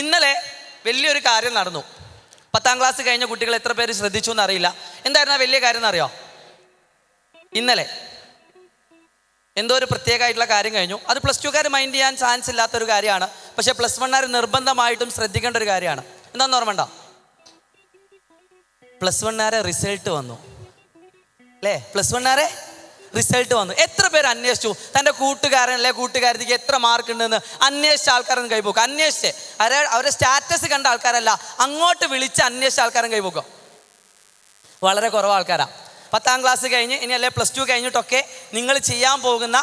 ഇന്നലെ വലിയൊരു കാര്യം നടന്നു. 10ാം ക്ലാസ് കഴിഞ്ഞ കുട്ടികൾ എത്ര പേര് ശ്രദ്ധിച്ചു എന്നറിയില്ല. എന്തായിരുന്നു ആ വലിയ കാര്യം എന്നറിയോ? ഇന്നലെ എന്തോ ഒരു പ്രത്യേകമായിട്ടുള്ള കാര്യം കഴിഞ്ഞു. അത് +2കാർ മൈൻഡ് ചെയ്യാൻ ചാൻസ് ഇല്ലാത്തൊരു കാര്യമാണ്. പക്ഷേ +1കാർ നിർബന്ധമായിട്ടും ശ്രദ്ധിക്കേണ്ട ഒരു കാര്യമാണ്. എന്താണെന്ന് ഓർമ്മ ഉണ്ടോ? +1കാരെ റിസൾട്ട് വന്നു അല്ലേ? +1കാരെ റിസൾട്ട് വന്നു. എത്ര പേര് അന്വേഷിച്ചു? തൻ്റെ കൂട്ടുകാരൻ അല്ലെ കൂട്ടുകാരിക്ക് എത്ര മാർക്ക് ഉണ്ടെന്ന് അന്വേഷിച്ച ആൾക്കാരൊന്നും കൈപോക്കും. അന്വേഷിച്ച് അവരുടെ സ്റ്റാറ്റസ് കണ്ട ആൾക്കാരല്ല, അങ്ങോട്ട് വിളിച്ച് അന്വേഷിച്ച ആൾക്കാരും കൈപോക്കും. വളരെ കുറവ് ആൾക്കാരാണ്. 10ാം ക്ലാസ് കഴിഞ്ഞ് ഇനി അല്ലെ +2 കഴിഞ്ഞിട്ടൊക്കെ നിങ്ങൾ ചെയ്യാൻ പോകുന്ന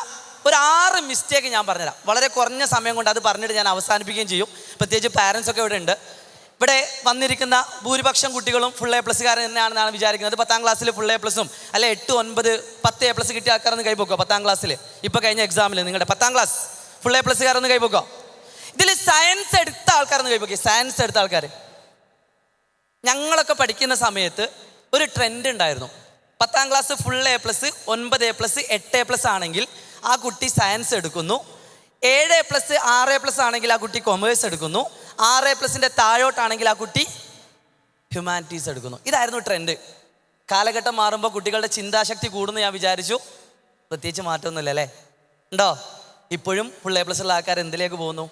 ഒരു 6 മിസ്റ്റേക്ക് ഞാൻ പറഞ്ഞുതരാം. വളരെ കുറഞ്ഞ സമയം കൊണ്ട് അത് പറഞ്ഞിട്ട് ഞാൻ അവസാനിപ്പിക്കുകയും ചെയ്യും. പ്രത്യേകിച്ച് പാരൻസ് ഒക്കെ ഇവിടെ ഉണ്ട്. ഇവിടെ വന്നിരിക്കുന്ന ഭൂരിപക്ഷം കുട്ടികളും ഫുൾ A+കാരൻ തന്നെയാണെന്നാണ് വിചാരിക്കുന്നത്. 10ാം ക്ലാസ്സിൽ ഫുൾ A+ഉം അല്ലെ 8, 9, 10 A+ കിട്ടിയ ആൾക്കാരൊന്ന് കൈപോക്കോ. 10ാം ക്ലാസ്സിൽ ഇപ്പോൾ കഴിഞ്ഞ എക്സാമിൽ നിങ്ങളുടെ 10ാം ക്ലാസ് ഫുൾ A+കാരൊന്ന് കൈപോക്കോ. ഇതിൽ സയൻസ് എടുത്ത ആൾക്കാരൊന്ന് കൈപോക്കി. സയൻസ് എടുത്ത ആൾക്കാർ. ഞങ്ങളൊക്കെ പഠിക്കുന്ന സമയത്ത് ഒരു ട്രെൻഡ് ഉണ്ടായിരുന്നു. 10ാം class full A+, 9 A+, 8 A+ ആണെങ്കിൽ ആ കുട്ടി സയൻസ് എടുക്കുന്നു. 7 A+, 6 A+ ആണെങ്കിൽ ആ കുട്ടി കൊമേഴ്സ് എടുക്കുന്നു. 6 A+ൻ്റെ താഴോട്ടാണെങ്കിൽ ആ കുട്ടി ഹ്യൂമാനിറ്റീസ് എടുക്കുന്നു. ഇതായിരുന്നു ട്രെൻഡ്. കാലഘട്ടം മാറുമ്പോൾ കുട്ടികളുടെ ചിന്താശക്തി കൂടുന്നു ഞാൻ വിചാരിച്ചു. പ്രത്യേകിച്ച് മാറ്റമൊന്നുമില്ല അല്ലേ? ഉണ്ടോ? ഇപ്പോഴും ഫുൾ A+ ഉള്ള ആൾക്കാർ എന്തിലേക്ക് പോകുന്നു?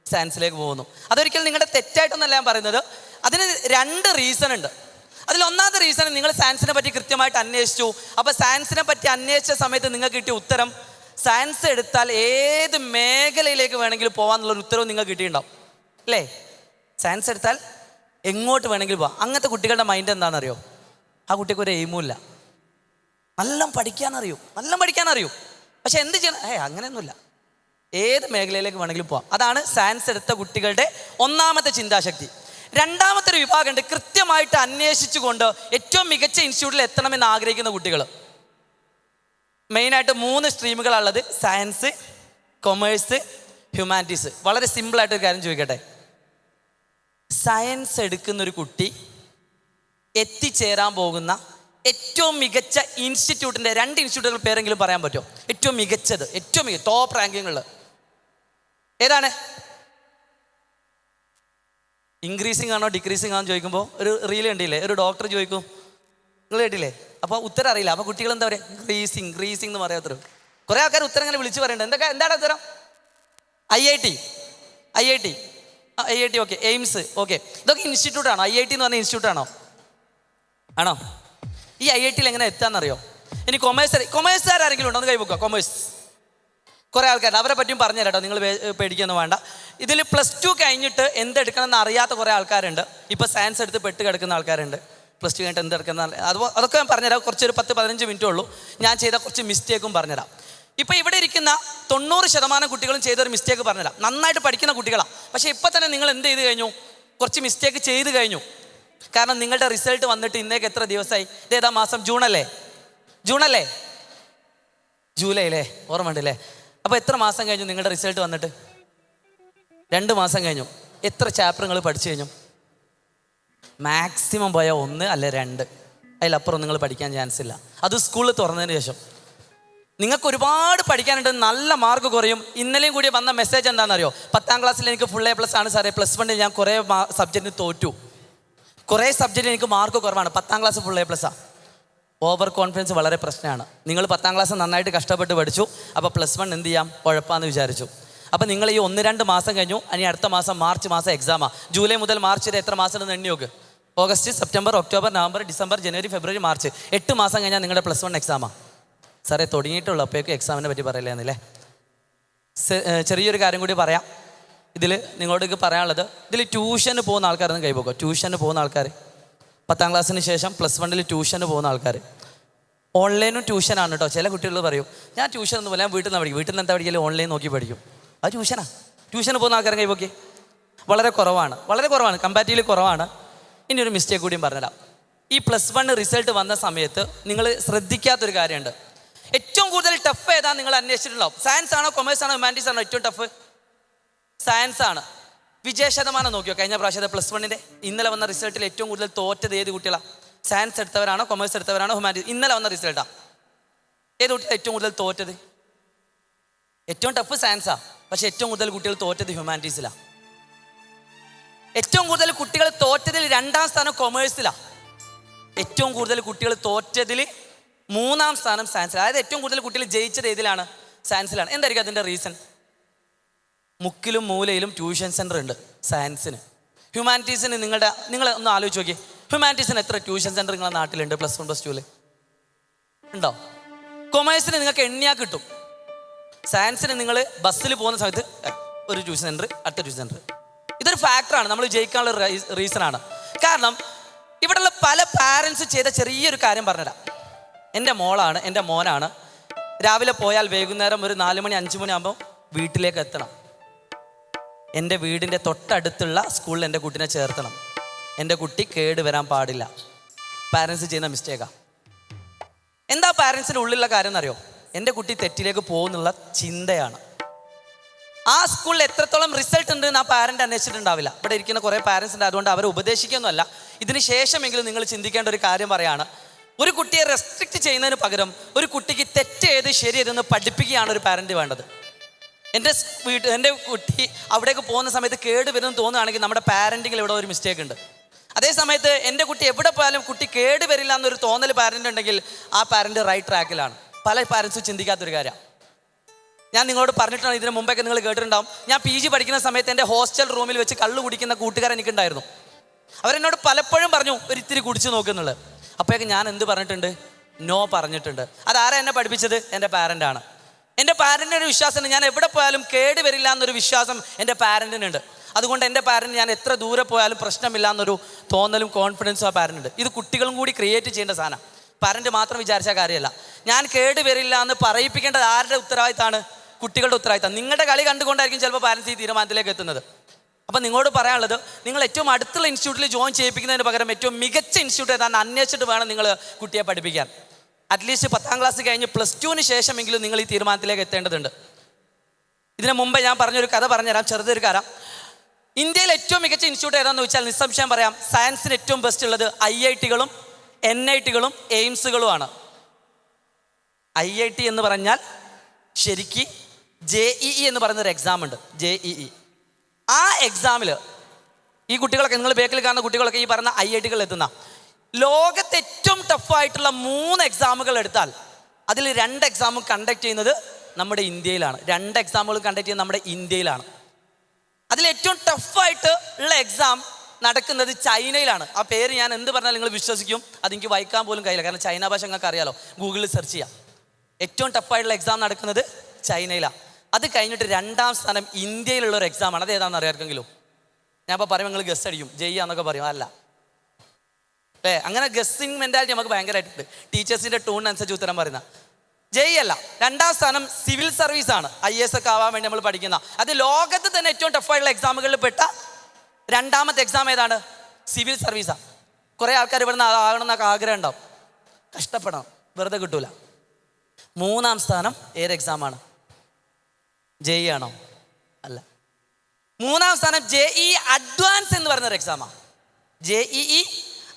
സയൻസിലേക്ക് പോകുന്നു. അതൊരിക്കലും നിങ്ങളുടെ തെറ്റായിട്ടൊന്നല്ല ഞാൻ പറയുന്നത്. അതിന് 2 റീസൺ ഉണ്ട്. അതിൽ ഒന്നാമത്തെ റീസൺ, നിങ്ങൾ സയൻസിനെ പറ്റി കൃത്യമായിട്ട് അന്വേഷിച്ചു. അപ്പോൾ സയൻസിനെ പറ്റി അന്വേഷിച്ച സമയത്ത് നിങ്ങൾക്ക് കിട്ടിയ ഉത്തരം, സയൻസ് എടുത്താൽ ഏത് മേഖലയിലേക്ക് വേണമെങ്കിലും പോകാമെന്നുള്ളൊരു ഉത്തരവ് നിങ്ങൾക്ക് കിട്ടിയിട്ടുണ്ടാവും അല്ലേ? സയൻസ് എടുത്താൽ എങ്ങോട്ട് വേണമെങ്കിലും പോവാം. അങ്ങനത്തെ കുട്ടികളുടെ മൈൻഡ് എന്താണെന്നറിയോ? ആ കുട്ടിക്ക് ഒരു എയിമും ഇല്ല. നല്ല പഠിക്കാനറിയും. പക്ഷെ എന്ത് ചെയ്യണം? അങ്ങനെയൊന്നുമില്ല. ഏത് മേഖലയിലേക്ക് വേണമെങ്കിലും പോവാം. അതാണ് സയൻസ് എടുത്ത കുട്ടികളുടെ ഒന്നാമത്തെ ചിന്താശക്തി. രണ്ടാമത്തെ ഒരു വിഭാഗമുണ്ട്, കൃത്യമായിട്ട് അന്വേഷിച്ചുകൊണ്ട് ഏറ്റവും മികച്ച ഇൻസ്റ്റിറ്റ്യൂട്ടിൽ എത്തണമെന്ന് ആഗ്രഹിക്കുന്ന കുട്ടികൾ. മെയിനായിട്ട് 3 സ്ട്രീമുകളുള്ളത്: സയൻസ്, കൊമേഴ്സ്, ഹ്യൂമാനിറ്റീസ്. വളരെ സിമ്പിളായിട്ടൊരു കാര്യം ചോദിക്കട്ടെ. സയൻസ് എടുക്കുന്നൊരു കുട്ടി എത്തിച്ചേരാൻ പോകുന്ന ഏറ്റവും മികച്ച ഇൻസ്റ്റിറ്റ്യൂട്ടിൻ്റെ 2 ഇൻസ്റ്റിറ്റ്യൂട്ടുകൾ പേരെങ്കിലും പറയാൻ പറ്റുമോ? ഏറ്റവും മികച്ചത്, ടോപ്പ് റാങ്കിങ്ങുള്ള ഏതാണ്? ഇൻക്രീസിങ് ആണോ ഡിക്രീസിങ് ആണോ ചോദിക്കുമ്പോൾ ഒരു റീൽ കണ്ടില്ലേ? ഒരു ഡോക്ടർ ചോദിക്കും, നിങ്ങൾ കേട്ടില്ലേ? അപ്പോൾ ഉത്തരം അറിയില്ല. അപ്പോൾ കുട്ടികൾ എന്താ പറയുക? ഇൻക്രീസിങ് എന്ന് പറയാത്തത്. കുറേ ആൾക്കാർ ഉത്തരം ഇങ്ങനെ വിളിച്ച് പറയണ്ടത്. എന്താണ് ഉത്തരം? IIT, okay. AIIMS, okay. ഇതൊക്കെ ഇൻസ്റ്റിറ്റ്യൂട്ടാണോ? IIT എന്ന് പറഞ്ഞ ഇൻസ്റ്റിറ്റ്യൂട്ടാണോ? ആണോ? ഈ IITയിൽ എങ്ങനെ എത്താമെന്നറിയോ? ഇനി കൊമേഴ്സുകാരെങ്കിലും ഉണ്ടോ? ഒന്ന് കൈവക്കുക. കൊമേഴ്സ് കുറേ ആൾക്കാരുണ്ട്. അവരെ പറ്റിയും പറഞ്ഞു തരാം കേട്ടോ, നിങ്ങൾ പേടിക്കൊന്നും വേണ്ട. ഇതിൽ +2 കഴിഞ്ഞിട്ട് എന്തെടുക്കണമെന്ന് അറിയാത്ത കുറേ ആൾക്കാരുണ്ട്. ഇപ്പോൾ സയൻസ് എടുത്ത് പെട്ട് കിടക്കുന്ന ആൾക്കാരുണ്ട്. +2 കഴിഞ്ഞിട്ട് എന്തെടുക്കുന്ന അതൊക്കെ ഞാൻ പറഞ്ഞുതരാം. കുറച്ചൊരു 10-15 മിനിറ്റേ ഉള്ളൂ. ഞാൻ ചെയ്ത കുറച്ച് മിസ്റ്റേക്കും പറഞ്ഞുതരാം. ഇപ്പോൾ ഇവിടെ ഇരിക്കുന്ന 90% കുട്ടികളും ചെയ്തൊരു മിസ്റ്റേക്ക് പറഞ്ഞുതരാം. നന്നായിട്ട് പഠിക്കുന്ന കുട്ടികളാണ്. പക്ഷേ ഇപ്പോൾ തന്നെ നിങ്ങൾ എന്ത് ചെയ്ത് കഴിഞ്ഞു? കുറച്ച് മിസ്റ്റേക്ക് ചെയ്ത് കഴിഞ്ഞു. കാരണം നിങ്ങളുടെ റിസൾട്ട് വന്നിട്ട് ഇന്നേക്ക് എത്ര ദിവസമായി? ഇതേതാ മാസം? ജൂണല്ലേ? ജൂലൈ അല്ലേ? ഓർമ്മയുണ്ടല്ലേ? അപ്പോൾ എത്ര മാസം കഴിഞ്ഞു നിങ്ങളുടെ റിസൾട്ട് വന്നിട്ട്? 2 മാസം കഴിഞ്ഞു. എത്ര ചാപ്റ്റർ നിങ്ങൾ പഠിച്ചു കഴിഞ്ഞു? മാക്സിമം പോയാൽ 1 അല്ലെ 2, അതിലപ്പുറം നിങ്ങൾ പഠിക്കാൻ ചാൻസ് ഇല്ല. അത് സ്കൂളിൽ തുറന്നതിന് ശേഷം. നിങ്ങൾക്ക് ഒരുപാട് പഠിക്കാനുണ്ട്, നല്ല മാർക്ക് കുറയും. ഇന്നലെയും കൂടി വന്ന മെസ്സേജ് എന്താണെന്നറിയോ? 10ാം ക്ലാസ്സിൽ എനിക്ക് ഫുൾ A+ ആണ് സാറേ, +1 ഞാൻ കുറേ സബ്ജക്റ്റിന് തോറ്റു, കുറേ സബ്ജക്റ്റിന് എനിക്ക് മാർക്ക് കുറവാണ്. 10ാം class full A+. Over confidence വളരെ പ്രശ്നമാണ്. നിങ്ങൾ 10ാം ക്ലാസ് നന്നായിട്ട് കഷ്ടപ്പെട്ട് പഠിച്ചു, അപ്പോൾ +1 എന്ത് ചെയ്യാം? കുഴപ്പമാണെന്ന് വിചാരിച്ചു. അപ്പോൾ നിങ്ങൾ ഈ 1-2 മാസം കഴിഞ്ഞു. ഇനി അടുത്ത മാസം മാർച്ച് മാസം എക്സാമാണ്. ജൂലൈ മുതൽ മാർച്ച് വരെ എത്ര മാസം ഉണ്ടെന്ന് എണ്ണി നോക്ക്. August, September, October, November, December, ജനുവരി, ഫെബ്രുവരി, മാർച്ച്. 8 മാസം കഴിഞ്ഞാൽ നിങ്ങളുടെ +1 എക്സാമാണ്. സാറേ തുടങ്ങിയിട്ടുള്ളൂ, അപ്പോഴേക്കും എക്സാമിനെ പറ്റി പറയില്ലെന്നല്ലേ? ചെറിയൊരു കാര്യം കൂടി പറയാം. ഇതിൽ നിങ്ങളോട് പറയാനുള്ളത്, ഇതിൽ ട്യൂഷന് പോകുന്ന ആൾക്കാരൊന്നും കൈപോക്കോ. ട്യൂഷന് പോകുന്ന ആൾക്കാർ, 10ാം ക്ലാസ്സിന് ശേഷം +1 ട്യൂഷന് പോകുന്ന ആൾക്കാർ. ഓൺലൈനും ട്യൂഷനാണ് കേട്ടോ. ചില കുട്ടികൾ പറയും, ഞാൻ ട്യൂഷൻ ഒന്നും പോലെ ഞാൻ വീട്ടിൽ നിന്ന് പഠിക്കും. വീട്ടിൽ നിന്ന് എന്താ പഠിക്കല്? ഓൺലൈൻ നോക്കി പഠിക്കും. അത് ട്യൂഷന് പോകുന്ന ആൾക്കാരും കൈപോക്കി വളരെ കുറവാണ്, കമ്പാരിറ്റീവ്ലി കുറവാണ്. ഇനി ഒരു മിസ്റ്റേക്ക് കൂടിയും പറഞ്ഞുതരാം. ഈ +1 റിസൾട്ട് വന്ന സമയത്ത് നിങ്ങൾ ശ്രദ്ധിക്കാത്തൊരു കാര്യമുണ്ട്. ഏറ്റവും കൂടുതൽ ടഫ് ഏതാ നിങ്ങൾ അന്വേഷിച്ചിട്ടുണ്ടാവും. സയൻസ് ആണോ, കൊമേഴ്സ് ആണോ, ഹ്യൂമാനിറ്റീസ് ആണോ? ഏറ്റവും ടഫ് സയൻസ് ആണ്. വിജയശതമാനം നോക്കിയോ? കഴിഞ്ഞ പ്രാവശ്യത്തെ +1 ഇന്നലെ വന്ന റിസൾട്ടിൽ ഏറ്റവും കൂടുതൽ തോറ്റത് ഏത് കുട്ടികളാണ്? സയൻസ് എടുത്തവരാണോ, കൊമേഴ്സ് എടുത്തവരാണോ, ഹ്യൂമാനിറ്റീസ്? ഇന്നലെ വന്ന റിസൾട്ടാണ്. ഏത് കുട്ടികളാണ് ഏറ്റവും കൂടുതൽ തോറ്റത്? ഏറ്റവും ടഫ് സയൻസാണ്, പക്ഷെ ഏറ്റവും കൂടുതൽ കുട്ടികൾ തോറ്റത് ഹ്യൂമാനിറ്റീസിലാണ്. ഏറ്റവും കൂടുതൽ കുട്ടികൾ തോറ്റതിൽ 2ാം സ്ഥാനം കൊമേഴ്സിലാണ്. ഏറ്റവും കൂടുതൽ കുട്ടികൾ തോറ്റതിൽ 3ാം സ്ഥാനം സയൻസിൽ. അതായത് ഏറ്റവും കൂടുതൽ കുട്ടികൾ ജയിച്ചത് ഏതിലാണ്? സയൻസിലാണ്. എന്തായിരിക്കും അതിൻ്റെ റീസൺ? മുക്കിലും മൂലയിലും ട്യൂഷൻ സെൻ്റർ ഉണ്ട് സയൻസിന്. ഹ്യൂമാനിറ്റീസിന് നിങ്ങൾ ഒന്ന് ആലോചിച്ച് നോക്കി, ഹ്യൂമാനിറ്റീസിന് എത്ര ട്യൂഷൻ സെൻ്റർ നിങ്ങളുടെ നാട്ടിലുണ്ട്? +1 +2 ഉണ്ടോ? കൊമേഴ്സിന് നിങ്ങൾക്ക് എണ്ണിയാൽ കിട്ടും. സയൻസിന് നിങ്ങൾ ബസ്സിൽ പോകുന്ന സമയത്ത് ഒരു ട്യൂഷൻ സെൻ്റർ, അടുത്ത ട്യൂഷൻ സെൻ്റർ. ഇതൊരു ഫാക്ടറാണ്, നമ്മൾ ജയിക്കാനുള്ള റീസണാണ്. കാരണം ഇവിടെയുള്ള പല പാരൻസ് ചെയ്ത ചെറിയൊരു കാര്യം പറഞ്ഞുതരാം. എൻ്റെ മോളാണ്, എൻ്റെ മോനാണ്, രാവിലെ പോയാൽ വൈകുന്നേരം ഒരു 4 മണി 5 മണി ആകുമ്പോൾ വീട്ടിലേക്ക് എത്തണം. എൻ്റെ വീടിൻ്റെ തൊട്ടടുത്തുള്ള സ്കൂളിൽ എൻ്റെ കുട്ടീനെ ചേർത്തണം. എൻ്റെ കുട്ടി കേട് വരാൻ പാടില്ല. പാരൻസ് ചെയ്യുന്ന മിസ്റ്റേക്കാണ്. എന്താ പാരൻസിൻ്റെ ഉള്ളിലുള്ള കാര്യം എന്നറിയോ? എൻ്റെ കുട്ടി തെറ്റിലേക്ക് പോകുന്നുള്ള ചിന്തയാണ്. ആ സ്കൂളിൽ എത്രത്തോളം റിസൾട്ട് ഉണ്ട് എന്ന് ആ പാരൻ്റ് അന്വേഷിച്ചിട്ടുണ്ടാവില്ല. ഇവിടെ ഇരിക്കുന്ന കുറേ പാരൻസ് ഉണ്ട്, അതുകൊണ്ട് അവരെ ഉപദേശിക്കുകയൊന്നുമല്ല. ഇതിന് ശേഷമെങ്കിലും നിങ്ങൾ ചിന്തിക്കേണ്ട ഒരു കാര്യം പറയാണ്. ഒരു കുട്ടിയെ റെസ്ട്രിക്റ്റ് ചെയ്യുന്നതിന് പകരം ഒരു കുട്ടിക്ക് തെറ്റ് ഏത് ശരി ഏതെന്ന് പഠിപ്പിക്കുകയാണ് ഒരു പാരൻ്റ് വേണ്ടത്. എൻ്റെ കുട്ടി അവിടേക്ക് പോകുന്ന സമയത്ത് കേട് വരുമെന്ന് തോന്നുകയാണെങ്കിൽ നമ്മുടെ പാരൻറ്റിങ്ങിൽ ഇവിടെ ഒരു മിസ്റ്റേക്ക് ഉണ്ട്. അതേ സമയത്ത് എൻ്റെ കുട്ടി എവിടെ പോയാലും കുട്ടി കേട് വരില്ല എന്നൊരു തോന്നൽ പാരൻ്റ് ഉണ്ടെങ്കിൽ ആ പാരൻ്റ് റൈറ്റ് ട്രാക്കിലാണ്. പല പാരൻസും ചിന്തിക്കാത്തൊരു കാര്യമാണ്. ഞാൻ നിങ്ങളോട് പറഞ്ഞിട്ടാണ്, ഇതിന് മുമ്പൊക്കെ നിങ്ങൾ കേട്ടിട്ടുണ്ടാവും. ഞാൻ PG പഠിക്കുന്ന സമയത്ത് എൻ്റെ ഹോസ്റ്റൽ റൂമിൽ വെച്ച് കള്ള് കുടിക്കുന്ന കൂട്ടുകാരൻ എനിക്കുണ്ടായിരുന്നു. അവരെന്നോട് പലപ്പോഴും പറഞ്ഞു ഒരു ഇത്തിരി കുടിച്ച് നോക്കുന്നുള്ളത്. അപ്പോഴേക്കും ഞാൻ എന്ത് പറഞ്ഞിട്ടുണ്ട്? നോ പറഞ്ഞിട്ടുണ്ട്. അതാരാ എന്നെ പഠിപ്പിച്ചത്? എൻ്റെ പാരൻ്റാണ്. എൻ്റെ പാരൻ്റിൻ്റെ ഒരു വിശ്വാസമുണ്ട്, ഞാൻ എവിടെ പോയാലും കേട് വരില്ല എന്നൊരു വിശ്വാസം എൻ്റെ പാരൻറ്റിനുണ്ട്. അതുകൊണ്ട് എൻ്റെ പാരൻറ്റ് ഞാൻ എത്ര ദൂരെ പോയാലും പ്രശ്നമില്ല എന്നൊരു തോന്നലും കോൺഫിഡൻസും ആ പാരൻറ്റുണ്ട്. ഇത് കുട്ടികളും കൂടി ക്രിയേറ്റ് ചെയ്യേണ്ട സാധനം, പാരൻറ്റ് മാത്രം വിചാരിച്ച കാര്യമല്ല. ഞാൻ കേട് വരില്ല എന്ന് പറയിപ്പിക്കേണ്ടത് ആരുടെ ഉത്തരവാദിത്തമാണ്? കുട്ടികളുടെ ഉത്തരവാദിത്തം. നിങ്ങളുടെ കളി കണ്ടുകൊണ്ടായിരിക്കും ചിലപ്പോൾ പാരൻസ് ഈ തീരുമാനത്തിലേക്ക് എത്തുന്നത്. അപ്പം നിങ്ങളോട് പറയാനുള്ളത്, നിങ്ങൾ ഏറ്റവും അടുത്തുള്ള ഇൻസ്റ്റിറ്റ്യൂട്ടിൽ ജോയിൻ ചെയ്യിപ്പിക്കുന്നതിന് പകരം ഏറ്റവും മികച്ച ഇൻസ്റ്റിറ്റ്യൂട്ട് ഏതാണ്ട് അന്വേഷിച്ചിട്ട് വേണം നിങ്ങൾ കുട്ടിയെ പഠിപ്പിക്കാൻ. അറ്റ്ലീസ്റ്റ് 10ാം ക്ലാസ് കഴിഞ്ഞ് +2 ശേഷമെങ്കിലും നിങ്ങൾ ഈ തീരുമാനത്തിലേക്ക് എത്തേണ്ടതുണ്ട്. ഇതിന് മുമ്പ് ഞാൻ പറഞ്ഞൊരു കഥ പറഞ്ഞുതരാം, ചെറുതൊരു കഥ. ഇന്ത്യയിൽ ഏറ്റവും മികച്ച ഇൻസ്റ്റിറ്റ്യൂട്ട് ഏതാണെന്ന് വെച്ചാൽ നിസ്സംശയം പറയാം, സയൻസിന് ഏറ്റവും ബെസ്റ്റ് ഉള്ളത് IIT-കളും NIT-കളും എയിംസുകളുമാണ്. IIT എന്ന് പറഞ്ഞാൽ ശരിക്ക് JEE എന്ന് പറയുന്നൊരു എക്സാം ഉണ്ട്, JEE. ആ എക്സാമിൽ ഈ കുട്ടികളൊക്കെ, നിങ്ങൾ ബേക്കിൽ കാണുന്ന കുട്ടികളൊക്കെ ഈ പറയുന്ന IIT-കൾ എത്തുന്ന ലോകത്തെ ഏറ്റവും ടഫായിട്ടുള്ള 3 എക്സാമുകൾ എടുത്താൽ അതിൽ 2 എക്സാമും കണ്ടക്ട് ചെയ്യുന്നത് നമ്മുടെ ഇന്ത്യയിലാണ്. 2 എക്സാമുകൾ കണ്ടക്ട് ചെയ്യുന്നത് നമ്മുടെ ഇന്ത്യയിലാണ്. അതിൽ ഏറ്റവും ടഫായിട്ട് ഉള്ള എക്സാം നടക്കുന്നത് ചൈനയിലാണ്. ആ പേര് ഞാൻ എന്ത് പറഞ്ഞാൽ നിങ്ങൾ വിശ്വസിക്കും, അതെനിക്ക് വായിക്കാൻ പോലും കഴിയില്ല, കാരണം ചൈന ഭാഷ നിങ്ങൾക്ക് അറിയാലോ, ഗൂഗിളിൽ സെർച്ച് ചെയ്യാം. ഏറ്റവും ടഫായിട്ടുള്ള എക്സാം നടക്കുന്നത് ചൈനയിലാണ്. അത് കഴിഞ്ഞിട്ട് 2ാം സ്ഥാനം ഇന്ത്യയിലുള്ള ഒരു എക്സാമാണ്. അത് ഏതാണെന്ന് അറിയാമെങ്കിലും ഞാൻ ഇപ്പോൾ പറയും, നിങ്ങൾ ഗസ് അടിക്കും, എന്നൊക്കെ പറയും. അല്ല, അങ്ങനെ ഗസ്സിങ് മെൻറ്റാലിറ്റി നമുക്ക് ഭയങ്കരമായിട്ടുണ്ട്. ടീച്ചേഴ്സിൻ്റെ ടൂണിനനുസരിച്ച് ഉത്തരം പറയുന്ന JEE അല്ല. 2ാം സ്ഥാനം സിവിൽ സർവീസാണ്. IAS ഒക്കെ ആവാൻ വേണ്ടി നമ്മൾ പഠിക്കുന്ന. അത് ലോകത്ത് തന്നെ ഏറ്റവും ടഫായിട്ടുള്ള എക്സാമുകളിൽ പെട്ട 2ാമത്തെ എക്സാം ഏതാണ്? സിവിൽ സർവീസാണ്. കുറേ ആൾക്കാർ ഇവിടുന്ന് ആകണമെന്നൊക്കെ ആഗ്രഹം ഉണ്ടാവും, കഷ്ടപ്പെടണം, വെറുതെ കിട്ടൂല. 3ാം സ്ഥാനം ഏത് എക്സാമാണ്? JEE ആണോ? അല്ല. 3ാം സ്ഥാനം JEE അഡ്വാൻസ് എന്ന് പറയുന്നൊരു എക്സാമാണ്. JEE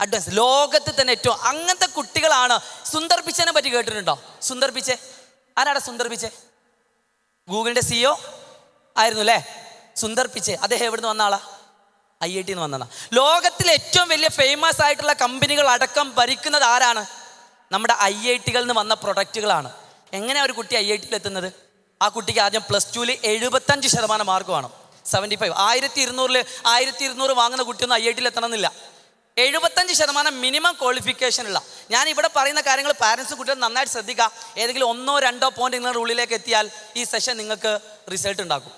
advance. ലോകത്ത് തന്നെ ഏറ്റവും അങ്ങനത്തെ കുട്ടികളാണ്. സുന്ദർ പിച്ചനെ പറ്റി കേട്ടിട്ടുണ്ടോ? സുന്ദർ പിച്ചെ ആരാടാ? സുന്ദർ പിച്ചെ ഗൂഗിളിൻ്റെ CEO ആയിരുന്നു അല്ലേ? സുന്ദർ പിച്ചെ. അദ്ദേഹം എവിടുന്ന് വന്ന ആളാ? IIT-ന്ന് വന്നതാണ്. ലോകത്തിലെ ഏറ്റവും വലിയ ഫേമസ് ആയിട്ടുള്ള കമ്പനികൾ അടക്കം ഭരിക്കുന്നത് ആരാണ്? നമ്മുടെ IIT-കളിൽ നിന്ന് വന്ന പ്രൊഡക്റ്റുകളാണ്. എങ്ങനെയാണ് ഒരു കുട്ടി IIT-ൽ എത്തുന്നത്? ആ കുട്ടിക്ക് ആദ്യം +2-ൽ 75% മാർക്ക് വേണം. 75. 1200 വാങ്ങുന്ന കുട്ടിയൊന്നും IIT-ൽ എത്തണമെന്നില്ല. 75% മിനിമം ക്വാളിഫിക്കേഷനുള്ള. ഞാൻ ഇവിടെ പറയുന്ന കാര്യങ്ങൾ പാരൻസ് കുട്ടികൾ നന്നായിട്ട് ശ്രദ്ധിക്കുക. ഏതെങ്കിലും 1-2 പോയിന്റ് നിങ്ങളുടെ ഉള്ളിലേക്ക് എത്തിയാൽ ഈ സെഷൻ നിങ്ങൾക്ക് റിസൾട്ട് ഉണ്ടാക്കും.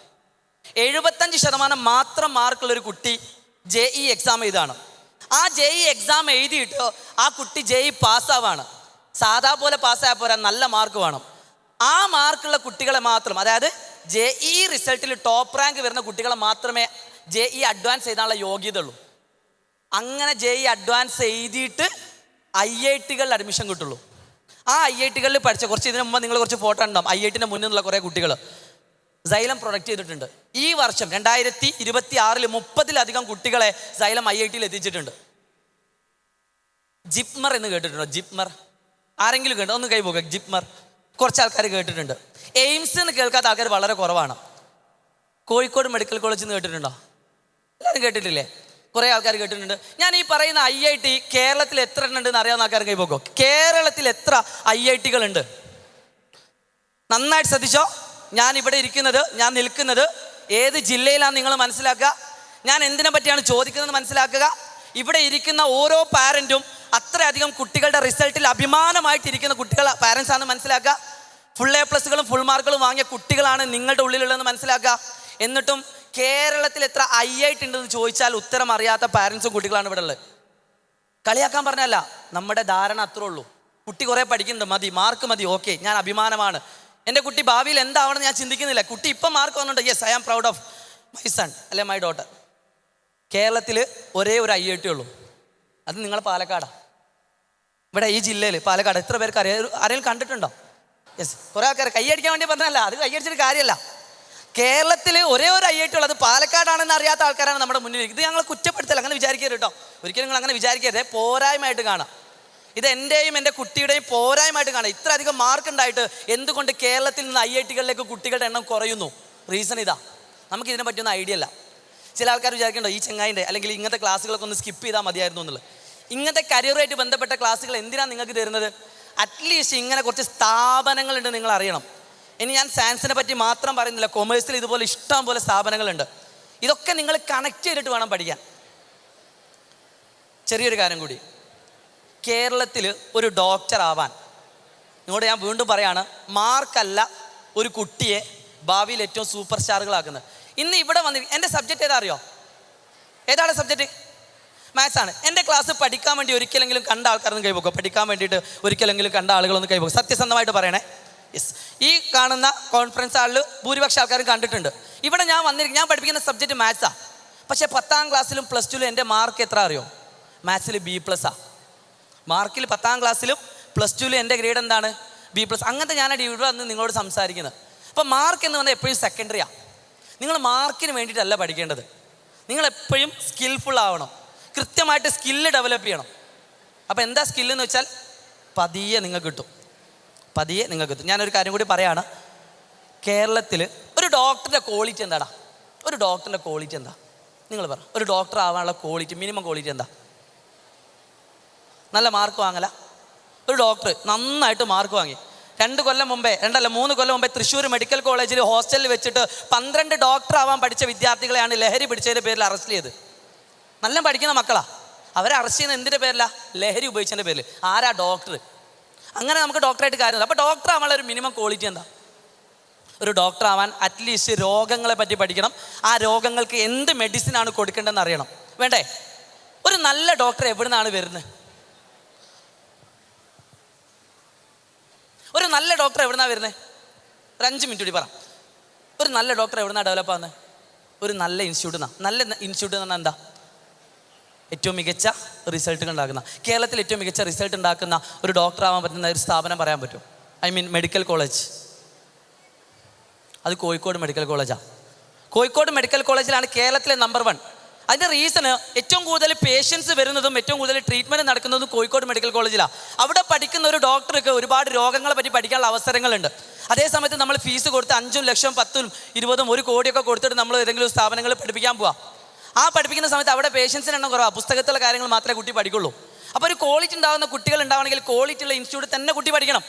75% മാത്രം മാർക്കുള്ളൊരു കുട്ടി JEE എക്സാം എഴുതാണ്. ആ JEE എക്സാം എഴുതിയിട്ട് ആ കുട്ടി JEE പാസ്സാവാണ്. സാധാ പോലെ പാസ്സായാൽ പോരാ, നല്ല മാർക്ക് വേണം. ആ മാർക്കുള്ള കുട്ടികളെ മാത്രം, അതായത് JEE റിസൾട്ടിൽ ടോപ്പ് റാങ്ക് വരുന്ന കുട്ടികളെ മാത്രമേ JEE അഡ്വാൻസ് എഴുതാനുള്ള യോഗ്യത ഉള്ളൂ. അങ്ങനെ JEE അഡ്വാൻസ് എഴുതിയിട്ട് IIT-കളിൽ അഡ്മിഷൻ കിട്ടുള്ളൂ. ആ IIT-കളിൽ പഠിച്ച കുറച്ച് ഇതിന് മുമ്പ് നിങ്ങൾ കുറച്ച് ഫോട്ടോ ഉണ്ടാവും. IIT-ന്റെ മുന്നിൽ നിന്നുള്ള കുറേ കുട്ടികൾ സൈലം പ്രൊഡക്റ്റ് ചെയ്തിട്ടുണ്ട്. ഈ വർഷം 2026-ൽ 30-ലധികം കുട്ടികളെ സൈലം IIT-യിൽ എത്തിച്ചിട്ടുണ്ട്. ജിപ്മർ എന്ന് കേട്ടിട്ടുണ്ടോ? ജിപ്മർ ആരെങ്കിലും കേട്ടോ? ഒന്ന് കൈ പോകാം. ജിപ്മർ കുറച്ച് ആൾക്കാർ കേട്ടിട്ടുണ്ട്. എയിംസ് എന്ന് കേൾക്കാത്ത ആൾക്കാർ വളരെ കുറവാണ്. കോഴിക്കോട് മെഡിക്കൽ കോളേജ് എന്ന് കേട്ടിട്ടുണ്ടോ? എല്ലാവരും കേട്ടിട്ടില്ലേ? കുറേ ആൾക്കാർ കേട്ടിട്ടുണ്ട്. ഞാൻ ഈ പറയുന്ന IIT കേരളത്തിൽ എത്ര എണ്ണം ഉണ്ടെന്ന് അറിയാവുന്ന ആൾക്കാർ കൈ പോക്കോ. കേരളത്തിൽ എത്ര IITകൾ ഉണ്ട്? നന്നായിട്ട് ശ്രദ്ധിച്ചോ. ഞാൻ ഇവിടെ ഇരിക്കുന്നത്, ഞാൻ നിൽക്കുന്നത് ഏത് ജില്ലയിലാണ് നിങ്ങൾ മനസ്സിലാക്കുക. ഞാൻ എന്തിനെ പറ്റിയാണ് ചോദിക്കുന്നത് മനസ്സിലാക്കുക. ഇവിടെ ഇരിക്കുന്ന ഓരോ പാരൻറ്റും അത്രയധികം കുട്ടികളുടെ റിസൾട്ടിൽ അഭിമാനമായിട്ടിരിക്കുന്ന പാരൻസ് ആണെന്ന് മനസ്സിലാക്കുക. ഫുൾ A+കളും ഫുൾ മാർക്കുകളും വാങ്ങിയ കുട്ടികളാണ് നിങ്ങളുടെ ഉള്ളിലുള്ളതെന്ന് മനസ്സിലാക്കുക. എന്നിട്ടും കേരളത്തിൽ എത്ര IIT ഉണ്ടെന്ന് ചോദിച്ചാൽ ഉത്തരം അറിയാത്ത പാരൻസും കുട്ടികളാണ് ഇവിടെ ഉള്ളത്. കളിയാക്കാൻ പറഞ്ഞല്ല, നമ്മുടെ ധാരണ അത്രേ ഉള്ളൂ. കുട്ടി കുറേ പഠിക്കുന്നുണ്ട്, മതി, മാർക്ക് മതി, ഓക്കെ, ഞാൻ അഭിമാനമാണ്. എൻ്റെ കുട്ടി ഭാവിയിൽ എന്താവണം ഞാൻ ചിന്തിക്കുന്നില്ല. കുട്ടി ഇപ്പം മാർക്ക് വന്നിട്ടുണ്ട്, yes, I am proud of my son അല്ലെ മൈ ഡോട്ടർ. കേരളത്തിൽ ഒരേ ഒരു IIT ഉള്ളൂ, അത് നിങ്ങൾ പാലക്കാടാണ്. ഇവിടെ ഈ ജില്ലയിൽ പാലക്കാട് എത്ര പേർക്ക് ആരെങ്കിലും കണ്ടിട്ടുണ്ടോ? യെസ്, കുറേ ആൾക്കാർ കൈയടിക്കാൻ വേണ്ടി പറഞ്ഞല്ല, അത് കൈയടിച്ചിട്ട് കാര്യമല്ല. കേരളത്തിൽ ഒരേ ഒരു IIT ഉള്ളത് പാലക്കാടാണെന്ന് അറിയാത്ത ആൾക്കാരാണ് നമ്മുടെ മുന്നിൽ. ഇത് ഞങ്ങൾ കുറ്റപ്പെടുത്തല്ല, അങ്ങനെ വിചാരിക്കരുത് കേട്ടോ. ഒരിക്കലും നിങ്ങൾ അങ്ങനെ വിചാരിക്കരുത്. പോരായ്മയായിട്ട് കാണാം. ഇത് എൻ്റെയും എൻ്റെ കുട്ടിയുടെയും പോരായ്മയായിട്ട് കാണാം. ഇത്ര അധികം മാർക്ക് ഉണ്ടായിട്ട് എന്തുകൊണ്ട് കേരളത്തിൽ നിന്ന് IITകളിലേക്ക് കുട്ടികളുടെ എണ്ണം കുറയുന്നു? റീസൺ ഇതാ. നമുക്ക് ഇതിനെ പറ്റിയൊന്നും ഐഡിയ അല്ല. ചില ആൾക്കാർ വിചാരിക്കണ്ടോ ഈ ചെങ്ങായിൻ്റെ അല്ലെങ്കിൽ ഇങ്ങനത്തെ ക്ലാസ്സുകളൊക്കെ ഒന്ന് സ്കിപ്പ് ചെയ്താൽ മതിയായിരുന്നു എന്നുള്ളത്. ഇങ്ങനത്തെ കരിയറുമായിട്ട് ബന്ധപ്പെട്ട ക്ലാസ്സുകൾ എന്തിനാണ് നിങ്ങൾക്ക് തരുന്നത്? അറ്റ്ലീസ്റ്റ് ഇങ്ങനെ കുറച്ച് സ്ഥാപനങ്ങളുണ്ട്, നിങ്ങൾ അറിയണം. ഇനി ഞാൻ സയൻസിനെ പറ്റി മാത്രം പറയുന്നില്ല, കൊമേഴ്സിൽ ഇതുപോലെ ഇഷ്ടം പോലെ സ്ഥാപനങ്ങളുണ്ട്. ഇതൊക്കെ നിങ്ങൾ കണക്ട് ചെയ്തിട്ട് വേണം പഠിക്കാൻ. ചെറിയൊരു കാര്യം കൂടി, കേരളത്തിൽ ഒരു ഡോക്ടർ ആവാൻ, നിങ്ങളോട് ഞാൻ വീണ്ടും പറയാണ്, മാർക്കല്ല ഒരു കുട്ടിയെ ഭാവിയിൽ ഏറ്റവും സൂപ്പർ സ്റ്റാറുകളാക്കുന്നത്. ഇന്ന് ഇവിടെ വന്നിരിക്കും, എൻ്റെ സബ്ജക്റ്റ് ഏതാ അറിയോ? ഏതാണ് സബ്ജക്റ്റ്? മാത്സ് ആണ്. എൻ്റെ ക്ലാസ് പഠിക്കാൻ വേണ്ടി ഒരിക്കലെങ്കിലും കണ്ട ആൾക്കാരൊന്നും കൈപോക്കോ. പഠിക്കാൻ വേണ്ടിയിട്ട് ഒരിക്കലെങ്കിലും കണ്ട ആളുകളൊന്നും കൈപോക്കും. സത്യസന്ധമായിട്ട് പറയണേ. യെസ്, ഈ കാണുന്ന കോൺഫറൻസ് ഹാളിൽ ഭൂരിപക്ഷം ആൾക്കാരും കണ്ടിട്ടുണ്ട്. ഇവിടെ ഞാൻ വന്നിരിക്കും, ഞാൻ പഠിപ്പിക്കുന്ന സബ്ജക്റ്റ് മാത്സാണ്. പക്ഷേ 10ാം ക്ലാസ്സിലും +2ലും എൻ്റെ മാർക്ക് എത്ര അറിയോ? മാത്സിൽ B+. മാർക്കിൽ 10ാം ക്ലാസ്സിലും +2ലും എൻ്റെ ഗ്രേഡ് എന്താണ്? B+. അങ്ങനത്തെ ഞാനാണ് ഇവിടെ വന്ന് നിങ്ങളോട് സംസാരിക്കുന്നത്. അപ്പോൾ മാർക്ക് എന്ന് പറഞ്ഞാൽ എപ്പോഴും സെക്കൻഡറിയാണ്. നിങ്ങൾ മാർക്കിന് വേണ്ടിയിട്ടല്ല പഠിക്കേണ്ടത്. നിങ്ങൾ എപ്പോഴും സ്കിൽഫുൾ ആവണം, കൃത്യമായിട്ട് സ്കില്ല് ഡെവലപ്പ് ചെയ്യണം. അപ്പോൾ എന്താ സ്കില്ലെന്ന് വെച്ചാൽ പതിയെ നിങ്ങൾക്ക് കിട്ടും, പതിയെ നിങ്ങൾക്ക് കിട്ടും. ഞാനൊരു കാര്യം കൂടി പറയാണ്. കേരളത്തിൽ ഒരു ഡോക്ടറുടെ ക്വാളിറ്റി എന്താടാ? ഒരു ഡോക്ടറിൻ്റെ ക്വാളിറ്റി എന്താ? നിങ്ങൾ പറ. ഒരു ഡോക്ടർ ആവാനുള്ള ക്വാളിറ്റി, മിനിമം ക്വാളിറ്റി എന്താ? നല്ല മാർക്ക് വാങ്ങല. ഒരു ഡോക്ടർ നന്നായിട്ട് മാർക്ക് വാങ്ങി 3 കൊല്ലം മുമ്പേ തൃശ്ശൂർ മെഡിക്കൽ കോളേജിൽ ഹോസ്റ്റലിൽ വെച്ചിട്ട് 12 ഡോക്ടർ ആവാൻ പഠിച്ച വിദ്യാർത്ഥികളെയാണ് ലഹരി പിടിച്ചതിൻ്റെ പേരിൽ അറസ്റ്റ് ചെയ്ത്. നല്ല പഠിക്കുന്ന മക്കളാ, അവരെ അറസ്റ്റ് ചെയ്യുന്ന എന്തിൻ്റെ പേരില? ലഹരി ഉപയോഗിച്ചതിൻ്റെ പേരിൽ. ആരാ ഡോക്ടർ? അങ്ങനെ നമുക്ക് ഡോക്ടറായിട്ട് കാര്യമില്ല. അപ്പോൾ ഡോക്ടർ ആവാനുള്ള ഒരു മിനിമം ക്വാളിറ്റി എന്താ? ഒരു ഡോക്ടർ ആവാൻ അറ്റ്ലീസ്റ്റ് രോഗങ്ങളെ പറ്റി പഠിക്കണം. ആ രോഗങ്ങൾക്ക് എന്ത് മെഡിസിനാണ് കൊടുക്കേണ്ടതെന്ന് അറിയണം. വേണ്ടേ? ഒരു നല്ല ഡോക്ടർ എവിടെ നിന്നാണ് വരുന്നത്? ഒരു നല്ല ഡോക്ടർ എവിടെ നിന്നാണ് വരുന്നത്? ഒരു 5 മിനിറ്റ് കൂടി പറ. ഒരു നല്ല ഡോക്ടർ എവിടെ നിന്നാണ് ഡെവലപ്പ് ആകുന്നത്? ഒരു നല്ല ഇൻസ്റ്റിറ്റ്യൂട്ടിൽ നിന്നാണ്. നല്ല ഇൻസ്റ്റിറ്റ്യൂട്ട് എന്ന് പറഞ്ഞാൽ എന്താ? ഏറ്റവും മികച്ച റിസൾട്ടുകൾ ഉണ്ടാക്കുന്ന, കേരളത്തിൽ ഏറ്റവും മികച്ച റിസൾട്ട് ഉണ്ടാക്കുന്ന ഒരു ഡോക്ടർ ആവാൻ പറ്റുന്ന ഒരു സ്ഥാപനം പറയാൻ പറ്റും? Medical college. അത് കോഴിക്കോട് മെഡിക്കൽ കോളേജാണ്. കോഴിക്കോട് മെഡിക്കൽ കോളേജിലാണ് കേരളത്തിലെ നമ്പർ 1. അതിൻ്റെ റീസണ് ഏറ്റവും കൂടുതൽ പേഷ്യൻസ് വരുന്നതും ഏറ്റവും കൂടുതൽ ട്രീറ്റ്മെൻറ്റ് നടക്കുന്നതും കോഴിക്കോട് മെഡിക്കൽ കോളേജിലാണ്. അവിടെ പഠിക്കുന്ന ഒരു ഡോക്ടർക്ക് ഒരുപാട് രോഗങ്ങളെ പറ്റി പഠിക്കാനുള്ള അവസരങ്ങളുണ്ട്. അതേസമയത്ത് നമ്മൾ ഫീസ് കൊടുത്ത് 5 ലക്ഷം 10 20 1 കോടിയൊക്കെ കൊടുത്തിട്ട് നമ്മൾ ഏതെങ്കിലും സ്ഥാപനങ്ങളിൽ പഠിപ്പിക്കാൻ പോവാം. ആ പഠിപ്പിക്കുന്ന സമയത്ത് അവിടെ പേഷ്യൻസിന് എണ്ണം കുറവാണ്, പുസ്തകത്തിലുള്ള കാര്യങ്ങൾ മാത്രമേ കുട്ടി പഠിക്കുള്ളൂ. അപ്പോൾ ഒരു ക്വാളിറ്റി ഉണ്ടാകുന്ന കുട്ടികൾ ഉണ്ടാവണമെങ്കിൽ ക്വാളിറ്റി ഉള്ള ഇൻസ്റ്റിറ്റ്യൂട്ട് തന്നെ കുട്ടി പഠിക്കണം.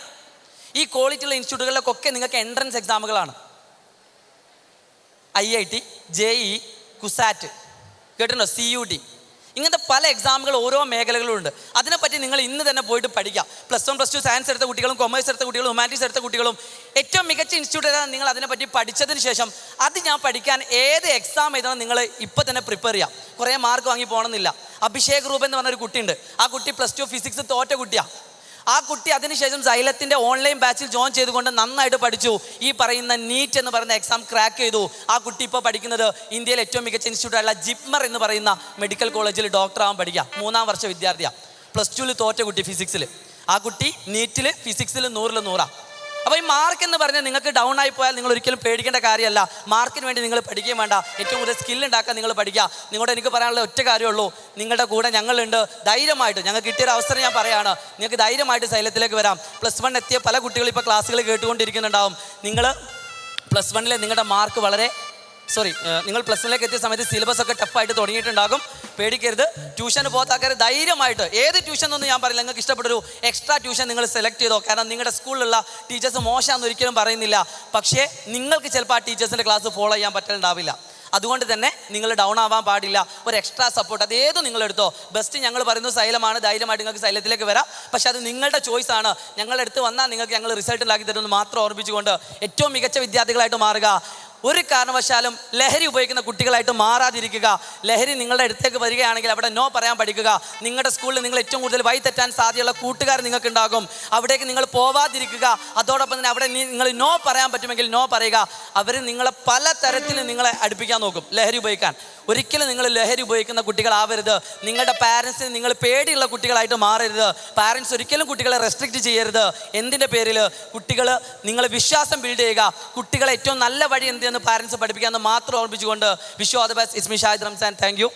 ഈ ക്വാളിറ്റി ഉള്ള ഇൻസ്റ്റിറ്റ്യൂട്ടുകളിലൊക്കെ നിങ്ങൾക്ക് എൻട്രൻസ് എക്സാമുകളാണ്. IIT, JEE, കുസാറ്റ്, കേട്ടിട്ടുണ്ടോ? CUT, ഇങ്ങനത്തെ പല എക്സാമുകൾ ഓരോ മേഖലകളുണ്ട്. അതിനെപ്പറ്റി നിങ്ങൾ ഇന്ന് തന്നെ പോയിട്ട് പഠിക്കുക. +1 +2 സയൻസ് എടുത്ത കുട്ടികളും കൊമേഴ്സ് എടുത്ത കുട്ടികളും ഹ്യൂമാനിറ്റീസ് എടുത്ത കുട്ടികളും ഏറ്റവും മികച്ച ഇൻസ്റ്റിറ്റ്യൂട്ട് ഏതാണ് നിങ്ങൾ അതിനെപ്പറ്റി പഠിച്ചതിന് ശേഷം അത് ഞാൻ പഠിക്കാൻ ഏത് എക്സാം എഴുതണം നിങ്ങൾ ഇപ്പം തന്നെ പ്രിപ്പയർ ചെയ്യാം. കുറേ മാർക്ക് വാങ്ങി പോകണമെന്നില്ല. അഭിഷേക് റൂപൻ എന്ന് പറഞ്ഞൊരു കുട്ടിയുണ്ട്. ആ കുട്ടി +2 ഫിസിക്സ് തോറ്റ കുട്ടിയാണ്. ആ കുട്ടി അതിനുശേഷം സൈലത്തിൻ്റെ ഓൺലൈൻ ബാച്ചിൽ ജോയിൻ ചെയ്തുകൊണ്ട് നന്നായിട്ട് പഠിച്ചു. ഈ പറയുന്ന നീറ്റ് എന്ന് പറയുന്ന എക്സാം ക്രാക്ക് ചെയ്തു. ആ കുട്ടി ഇപ്പോൾ പഠിക്കുന്നത് ഇന്ത്യയിലെ ഏറ്റവും മികച്ച ഇൻസ്റ്റിറ്റ്യൂട്ടായുള്ള ജിപ്മർ എന്ന് പറയുന്ന മെഡിക്കൽ കോളേജിൽ ഡോക്ടർ ആവാൻ പഠിക്കുക. 3ാം വർഷ വിദ്യാർത്ഥിയാണ്. +2 തോറ്റ കുട്ടി ഫിസിക്സിൽ. ആ കുട്ടി നീറ്റിൽ ഫിസിക്സിൽ 100ൽ 100. അപ്പോൾ ഈ മാർക്ക് എന്ന് പറഞ്ഞാൽ നിങ്ങൾക്ക് ഡൗൺ ആയി പോയാൽ നിങ്ങൾ ഒരിക്കലും പേടിക്കേണ്ട കാര്യമല്ല. മാർക്കിന് വേണ്ടി നിങ്ങൾ പഠിക്കുകയും വേണ്ട. ഏറ്റവും കൂടുതൽ സ്കിൽ ഉണ്ടാക്കാൻ നിങ്ങൾ പഠിക്കുക. നിങ്ങളോട് എനിക്ക് പറയാനുള്ള ഒറ്റ കാര്യമുള്ളൂ, നിങ്ങളുടെ കൂടെ ഞങ്ങളുണ്ട്. ധൈര്യമായിട്ട്, ഞങ്ങൾക്ക് കിട്ടിയൊരു അവസരം ഞാൻ പറയുകയാണ്, നിങ്ങൾക്ക് ധൈര്യമായിട്ട് സൈലത്തിലേക്ക് വരാം. +1 എത്തിയ പല കുട്ടികളും ഇപ്പോൾ ക്ലാസ്സുകൾ കേട്ടുകൊണ്ടിരിക്കുന്നുണ്ടാവും. നിങ്ങൾ +1 നിങ്ങളുടെ മാർക്ക് നിങ്ങൾ +1 എത്തിയ സമയത്ത് സിലബസ് ഒക്കെ ടഫായിട്ട് തുടങ്ങിയിട്ടുണ്ടാകും. പേടിക്കരുത്. ട്യൂഷന് പോകാത്തവർ ധൈര്യമായിട്ട് ഏത് ട്യൂഷൻ എന്നൊന്നും ഞാൻ പറയില്ല, നിങ്ങൾക്ക് ഇഷ്ടപ്പെട്ടൊരു എക്സ്ട്രാ ട്യൂഷൻ നിങ്ങൾ സെലക്ട് ചെയ്തോ. കാരണം നിങ്ങളുടെ സ്കൂളിലുള്ള ടീച്ചേഴ്സ് മോശമാണെന്ന് ഒരിക്കലും പറയുന്നില്ല, പക്ഷേ നിങ്ങൾക്ക് ചിലപ്പോൾ ആ ടീച്ചേഴ്സിൻ്റെ ക്ലാസ് ഫോളോ ചെയ്യാൻ പറ്റലുണ്ടാവില്ല. അതുകൊണ്ട് തന്നെ നിങ്ങൾ ഡൗൺ ആവാൻ പാടില്ല. ഒരു എക്സ്ട്രാ സപ്പോർട്ട് അതേത് നിങ്ങളെടുത്തോ. ബെസ്റ്റ് ഞങ്ങൾ പറയുന്നത് സൈലമാണ്, ധൈര്യമായിട്ട് നിങ്ങൾക്ക് സൈലത്തിലേക്ക് വരാം. പക്ഷേ അത് നിങ്ങളുടെ ചോയ്സ് ആണ്. ഞങ്ങളുടെ അടുത്ത് വന്നാൽ നിങ്ങൾക്ക് ഞങ്ങൾ റിസൾട്ടിലാക്കി തരുമെന്ന് മാത്രം ഓർമ്മിച്ചുകൊണ്ട് ഏറ്റവും മികച്ച വിദ്യാർത്ഥികളായിട്ട് മാറുക. ഒരു കാരണവശാലും ലഹരി ഉപയോഗിക്കുന്ന കുട്ടികളായിട്ട് മാറാതിരിക്കുക. ലഹരി നിങ്ങളുടെ അടുത്തേക്ക് വരികയാണെങ്കിൽ അവിടെ നോ പറയാൻ പഠിക്കുക. നിങ്ങളുടെ സ്കൂളിൽ നിങ്ങൾ ഏറ്റവും കൂടുതൽ വഴി തെറ്റാൻ സാധ്യതയുള്ള കൂട്ടുകാർ നിങ്ങൾക്ക് ഉണ്ടാകും, അവിടേക്ക് നിങ്ങൾ പോവാതിരിക്കുക. അതോടൊപ്പം തന്നെ അവിടെ നിങ്ങൾ നോ പറയാൻ പറ്റുമെങ്കിൽ നോ പറയുക. അവർ നിങ്ങളെ പല തരത്തിൽ നിങ്ങളെ അടുപ്പിക്കാൻ നോക്കും ലഹരി ഉപയോഗിക്കാൻ. ഒരിക്കലും നിങ്ങൾ ലഹരി ഉപയോഗിക്കുന്ന കുട്ടികളാവരുത്. നിങ്ങളുടെ പാരൻസിന് നിങ്ങൾ പേടിയുള്ള കുട്ടികളായിട്ട് മാറരുത്. പാരൻസ് ഒരിക്കലും കുട്ടികളെ റെസ്ട്രിക്റ്റ് ചെയ്യരുത്. എന്തിൻ്റെ പേരിൽ? കുട്ടികൾ നിങ്ങളെ വിശ്വാസം ബിൽഡ് ചെയ്യുക. കുട്ടികളെ ഏറ്റവും നല്ല വഴി എന്തെന്ന് പാരൻസ് പഠിപ്പിക്കാമെന്ന് മാത്രം ഓർമ്മിച്ചുകൊണ്ട് wish you all the best. It's me Shahid Ramzan. Thank U.